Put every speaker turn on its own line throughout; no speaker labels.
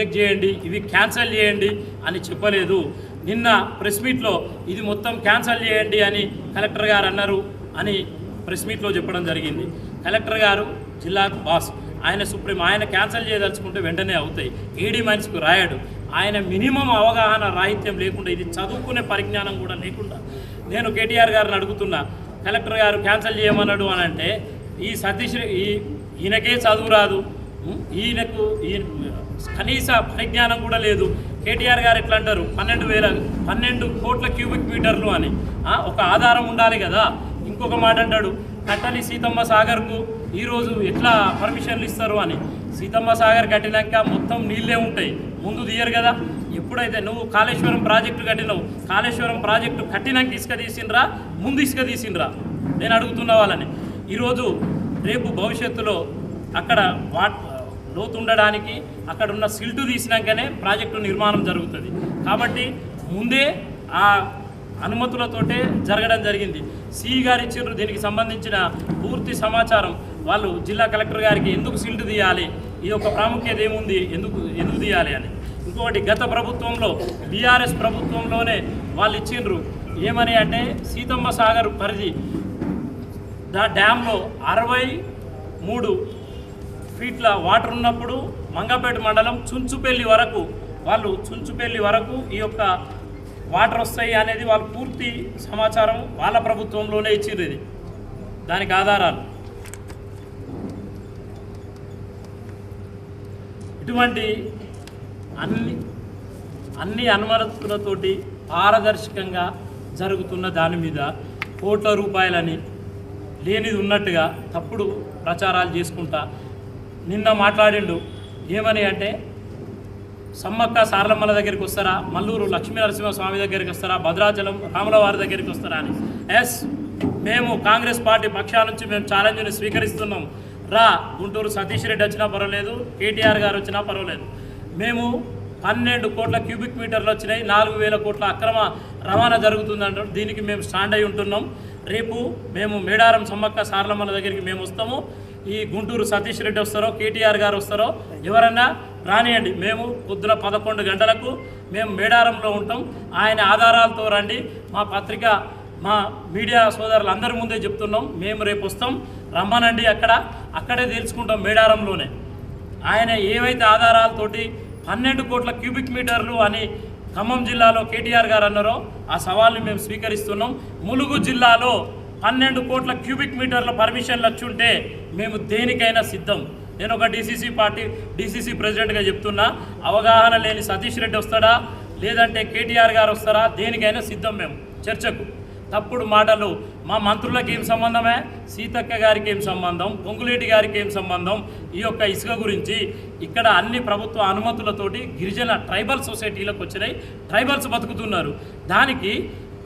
Reject చేయండి, ఇవి cancel చేయండి అని చెప్పలేదు. నిన్న ప్రెస్ మీట్లో ఇది మొత్తం క్యాన్సిల్ చేయండి అని కలెక్టర్ గారు అన్నారు అని ప్రెస్ మీట్లో చెప్పడం జరిగింది. కలెక్టర్ గారు జిల్లా బాస్, ఆయన సుప్రీం, ఆయన క్యాన్సిల్ చేయదలుచుకుంటే వెంటనే అవుతాయి. ఈడీ మనిషికి రాయడు. ఆయన మినిమం అవగాహన రాహిత్యం లేకుండా, ఇది చదువుకునే పరిజ్ఞానం కూడా లేకుండా నేను కేటీఆర్ గారిని అడుగుతున్నా, కలెక్టర్ గారు క్యాన్సిల్ చేయమన్నాడు అని అంటే ఈ సతీష్ ఈయనకే చదువు రాదు, ఈయనకు కనీస పరిజ్ఞానం కూడా లేదు. కేటీఆర్ గారు ఎట్లా అంటారు 12 కోట్ల క్యూబిక్ మీటర్లు అని, ఒక ఆధారం ఉండాలి కదా. ఇంకొక మాట అంటాడు కట్టలి సీతమ్మ సాగర్కు ఈరోజు ఎట్లా పర్మిషన్లు ఇస్తారు అని. సీతమ్మ సాగర్ కట్టినాక మొత్తం నీళ్ళే ఉంటాయి, ముందు తీయరు కదా. ఎప్పుడైతే నువ్వు కాళేశ్వరం ప్రాజెక్టు కట్టినావు, కాళేశ్వరం ప్రాజెక్టు కట్టినాక ఇసుక తీసిండ్రా, ముందు ఇసుక తీసిండ్రా? నేను అడుగుతున్న వాళ్ళని. ఈరోజు రేపు భవిష్యత్తులో అక్కడ లోతు ఉండడానికి అక్కడ ఉన్న సిల్టు తీసినాకనే ప్రాజెక్టు నిర్మాణం జరుగుతుంది. కాబట్టి ముందే ఆ అనుమతులతోటే జరగడం జరిగింది. సిఈ గారు ఇచ్చారు దీనికి సంబంధించిన పూర్తి సమాచారం. వాళ్ళు జిల్లా కలెక్టర్ గారికి ఎందుకు సిల్టు తీయాలి, ఈ యొక్క ప్రాముఖ్యత ఏముంది, ఎందుకు తీయాలి అని. ఇంకొకటి, గత ప్రభుత్వంలో బీఆర్ఎస్ ప్రభుత్వంలోనే వాళ్ళు ఇచ్చిండ్రు ఏమని అంటే సీతమ్మ సాగర్ పరిధి డ్యాంలో 63 ఫీట్ల వాటర్ ఉన్నప్పుడు మంగపేట మండలం చుంచుపల్లి వరకు ఈ యొక్క వాటర్ వస్తాయి అనేది వాళ్ళు పూర్తి సమాచారం వాళ్ళ ప్రభుత్వంలోనే ఇచ్చింది. ఇది దానికి ఆధారాలు. ఇటువంటి అన్ని అనుమతులతోటి పారదర్శకంగా జరుగుతున్న దాని మీద కోట్ల రూపాయలని లేనిది ఉన్నట్టుగా తప్పుడు ప్రచారాలు చేసుకుంటా నిన్న మాట్లాడిండు. ఏమని అంటే సమ్మక్క సారలమ్మల దగ్గరికి వస్తారా, మల్లూరు లక్ష్మీ నరసింహస్వామి దగ్గరికి వస్తారా, భద్రాచలం రాములవారి దగ్గరికి వస్తారా అని. మేము కాంగ్రెస్ పార్టీ పక్షాల నుంచి మేము ఛాలెంజ్ని స్వీకరిస్తున్నాం. గుంటూరు సతీష్ రెడ్డి వచ్చినా పర్వాలేదు, కేటీఆర్ గారు వచ్చినా పర్వాలేదు. మేము 12 కోట్ల క్యూబిక్ మీటర్లు వచ్చినాయి, 4,000 కోట్ల అక్రమ రవాణా జరుగుతుందంటారు. దీనికి మేము స్టాండ్ అయి ఉంటున్నాం. రేపు మేము మేడారం సమ్మక్క సారలమ్మల దగ్గరికి మేము వస్తాము. ఈ గుంటూరు సతీష్ రెడ్డి వస్తారో, కేటీఆర్ గారు వస్తారో ఎవరన్నా రానియండి. మేము పొద్దున 11 గంటలకు మేము మేడారంలో ఉంటాం. ఆయన ఆధారాలతో రండి. మా పత్రిక, మా మీడియా సోదరులు అందరి ముందే చెప్తున్నాం, మేము రేపు వస్తాం, రమ్మనండి. అక్కడే తెలుసుకుంటాం మేడారంలోనే. ఆయన ఏవైతే ఆధారాలతోటి 12 కోట్ల క్యూబిక్ మీటర్లు అని ఖమ్మం జిల్లాలో కేటీఆర్ గారు అన్నారో ఆ సవాల్ని మేము స్వీకరిస్తున్నాం. ములుగు జిల్లాలో 12 కోట్ల క్యూబిక్ మీటర్ల పర్మిషన్లు వచ్చుంటే మేము దేనికైనా సిద్ధం. నేను ఒక డీసీసీ ప్రెసిడెంట్గా చెప్తున్నా, అవగాహన లేని సతీష్ రెడ్డి వస్తాడా లేదంటే కేటీఆర్ గారు వస్తారా, దేనికైనా సిద్ధం మేము చర్చకు. తప్పుడు మాటలు, మా మంత్రులకు ఏం సంబంధమే, సీతక్క గారికి ఏం సంబంధం, పొంగులేటి గారికి ఏం సంబంధం, ఈ యొక్క ఇసుక గురించి ఇక్కడ అన్ని ప్రభుత్వ అనుమతులతోటి గిరిజన ట్రైబల్ సొసైటీలకు వచ్చినాయి, ట్రైబల్స్ బతుకుతున్నారు. దానికి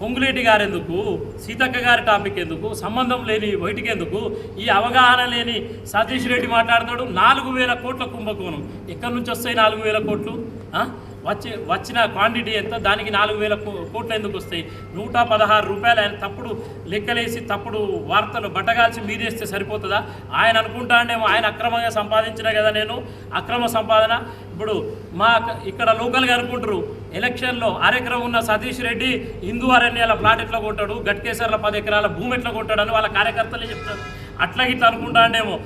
పొంగులేటి గారు ఎందుకు, సీతక్క గారి టాపిక్ ఎందుకు, సంబంధం లేని బయటికి ఎందుకు, ఈ అవగాహన లేని సతీష్ రెడ్డి మాట్లాడుతాడు. 4,000 కోట్ల కుంభకోణం. ఎక్కడి నుంచి వస్తాయి 4,000 కోట్లు? వచ్చిన క్వాంటిటీ ఎంత, దానికి 4,000 కోట్లు ఎందుకు వస్తాయి? 116 రూపాయలు ఆయన తప్పుడు లెక్కలేసి తప్పుడు వార్తలు బట్టగాల్చి మీదేస్తే సరిపోతుందా? ఆయన అనుకుంటానేమో ఆయన అక్రమంగా సంపాదించిన కదా నేను అక్రమ సంపాదన. ఇప్పుడు ఇక్కడ లోకల్గా అనుకుంటారు ఎలక్షన్లో అరెకరం ఉన్న సతీష్ రెడ్డి హిందూ అరణ్యాల ప్లాట్ ఎట్లా కొంటాడు, గట్కేసర్ల 10 ఎకరాల భూమి ఎట్లా కొంటాడని వాళ్ళ కార్యకర్తలే చెప్తారు. అట్లా ఇట్లా అనుకుంటానేమో.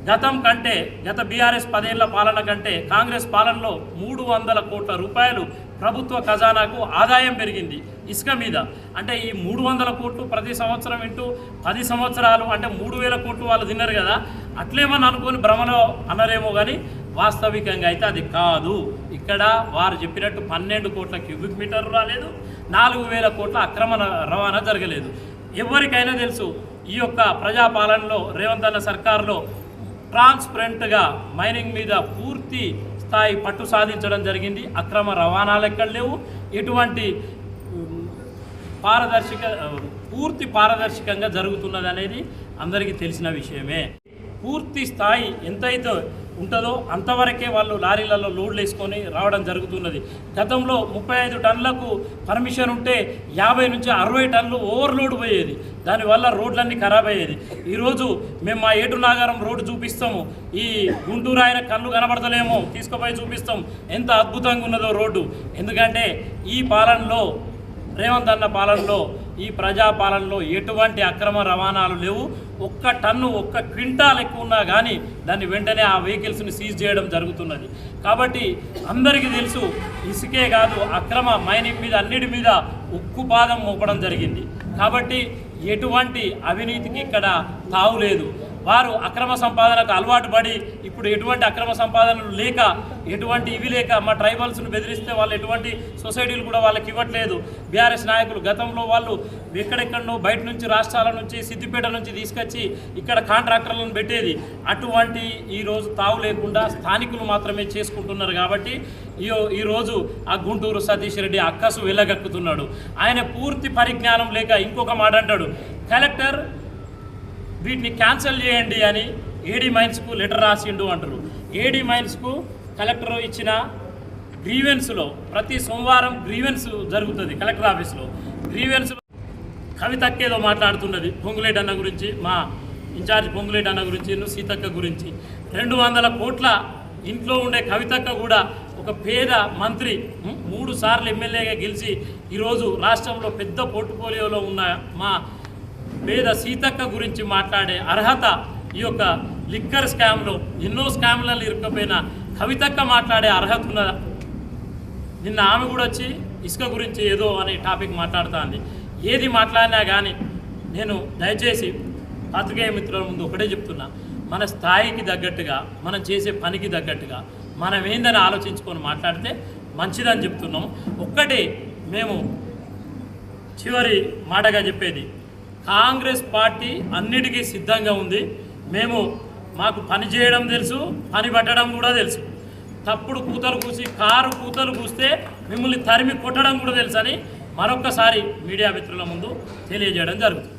గతం కంటే గత బీఆర్ఎస్ 10 ఏళ్ల పాలన కంటే కాంగ్రెస్ పాలనలో 300 కోట్ల రూపాయలు ప్రభుత్వ ఖజానాకు ఆదాయం పెరిగింది ఇసుక మీద. అంటే ఈ 300 కోట్లు ప్రతి సంవత్సరం ఇంటూ 10 సంవత్సరాలు అంటే 3,000 కోట్లు వాళ్ళు తిన్నారు కదా. అట్లేమని అనుకొని భ్రమలో అన్నారేమో కానీ వాస్తవికంగా అయితే అది కాదు. ఇక్కడ వారు చెప్పినట్టు 12 కోట్ల క్యూబిక్ మీటర్లు రాలేదు, 4,000 కోట్ల అక్రమ రవాణా జరగలేదు. ఎవరికైనా తెలుసు ఈ యొక్క ప్రజాపాలనలో రేవంత్ అన్న సర్కారులో ట్రాన్స్పరెంట్గా మైనింగ్ మీద పూర్తి స్థాయి పట్టు సాధించడం జరిగింది. అక్రమ రవాణాలు ఎక్కడ లేవు. ఎటువంటి పూర్తి పారదర్శకంగా జరుగుతున్నది అనేది అందరికీ తెలిసిన విషయమే. పూర్తి స్థాయి ఎంతైతే ఉంటుందో అంతవరకే వాళ్ళు లారీలలో లోడ్లు వేసుకొని రావడం జరుగుతున్నది. గతంలో 35 టన్నులకు పర్మిషన్ ఉంటే 50 నుంచి 60 టన్నులు ఓవర్లోడ్ పోయేది. దానివల్ల రోడ్లన్నీ ఖరాబ్ అయ్యేది. ఈరోజు మేము మా ఏటు నాగారం రోడ్డు చూపిస్తాము, ఈ గుంటూరు ఆయన కళ్ళు కనబడతలేమో తీసుకుపోయి చూపిస్తాం ఎంత అద్భుతంగా ఉన్నదో రోడ్డు. ఎందుకంటే ఈ పాలనలో, రేవంత్ అన్న పాలనలో, ఈ ప్రజాపాలనలో ఎటువంటి అక్రమ రవాణాలు లేవు. ఒక్క టన్ను, ఒక్క క్వింటాల్ ఎక్కువ ఉన్నా కానీ దాన్ని వెంటనే ఆ వెహికల్స్ని సీజ్ చేయడం జరుగుతున్నది. కాబట్టి అందరికీ తెలుసు, ఇసుకే కాదు అక్రమ మైనింగ్ మీద అన్నిటి మీద ఉక్కుపాదం మోపడం జరిగింది. కాబట్టి ఎటువంటి అవినీతికి ఇక్కడ తావు లేదు. వారు అక్రమ సంపాదనకు అలవాటు పడి ఇప్పుడు ఎటువంటి అక్రమ సంపాదనలు లేక, ఎటువంటి ఇవి లేక మా ట్రైబల్స్ను బెదిరిస్తే వాళ్ళు ఎటువంటి సొసైటీలు కూడా వాళ్ళకి ఇవ్వట్లేదు. బీఆర్ఎస్ నాయకులు గతంలో వాళ్ళు ఎక్కడెక్కడనో బయట నుంచి, రాష్ట్రాల నుంచి, సిద్దిపేట నుంచి తీసుకొచ్చి ఇక్కడ కాంట్రాక్టర్లను పెట్టేది. అటువంటి ఈరోజు తావు లేకుండా స్థానికులు మాత్రమే చేసుకుంటున్నారు. కాబట్టి ఈరోజు ఆ గుంటూరు సతీష్ రెడ్డి అక్కసు వెళ్ళగక్కుతున్నాడు. ఆయన పూర్తి పరిజ్ఞానం లేక ఇంకొక మాట అంటాడు, కలెక్టర్ వీటిని క్యాన్సిల్ చేయండి అని ఏడీ మైన్స్కు లెటర్ రాసిండు అంటారు. ఏడీ మైన్స్కు కలెక్టర్ ఇచ్చిన గ్రీవెన్స్లో ప్రతి సోమవారం గ్రీవెన్స్ జరుగుతుంది కలెక్టర్ ఆఫీస్లో. గ్రీవెన్స్లో కవితక్కేదో మాట్లాడుతున్నది పొంగులేటి అన్న గురించి, మా ఇన్ఛార్జ్ పొంగులేటి అన్న గురించి, సీతక్క గురించి. 200 కోట్ల ఇంట్లో ఉండే కవితక్క కూడా ఒక పేద మంత్రి, 3 సార్లు ఎమ్మెల్యేగా గెలిచి ఈరోజు రాష్ట్రంలో పెద్ద పోర్ట్ఫోలియోలో ఉన్న మా పేద సీతక్క గురించి మాట్లాడే అర్హత ఈ యొక్క లిక్కర్ స్కామ్లో, ఎన్నో స్కామ్లలో ఇరుక్కుపోయిన కవితక్క మాట్లాడే అర్హత ఉన్నదా? నిన్న ఆమె కూడా వచ్చి ఇసుక గురించి ఏదో అనే టాపిక్ మాట్లాడుతుంది. ఏది మాట్లాడినా కానీ నేను దయచేసి పాత్రికేయ మిత్రుల ముందు ఒకటే చెప్తున్నా, మన స్థాయికి తగ్గట్టుగా, మనం చేసే పనికి తగ్గట్టుగా మనం ఏందని ఆలోచించుకొని మాట్లాడితే మంచిదని చెప్తున్నాము. ఒక్కటే మేము చివరి మాటగా చెప్పేది, కాంగ్రెస్ పార్టీ అన్నిటికీ సిద్ధంగా ఉంది. మాకు పని చేయడం తెలుసు, పని పట్టడం కూడా తెలుసు. తప్పుడు కూతలు కూసి, కారు కూతలు కూస్తే మిమ్మల్ని తరిమి కొట్టడం కూడా తెలుసు అని మరొక్కసారి మీడియా మిత్రుల ముందు తెలియజేయడం జరుగుతుంది.